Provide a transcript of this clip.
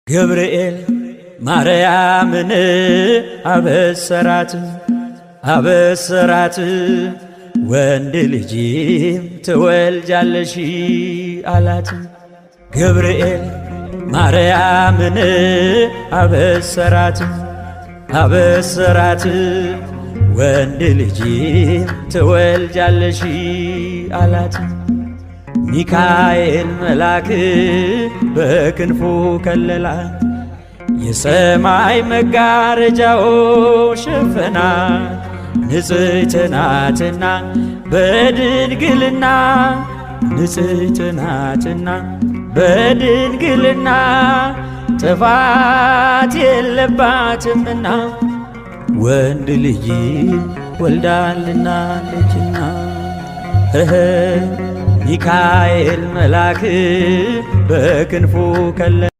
ገብርኤል ማርያምን አበሰራት ወንድ ልጅም ትወልጃለሽ አላት። ገብርኤል ማርያምን አበሰራት ወንድ ልጅም ትወልጃለሽ አላት። ሚካኤል መልአክ በክንፉ ከለላት፣ የሰማይ መጋረጃው ሸፈናት። ንጽሕት ናትና በድንግልና ንጽሕት ናትና በድንግልና ጥፋት የለባትምና ወንድ ልጅ ወልዳልናለችና። ሚካኤል መልአክ በክንፉ ከለላት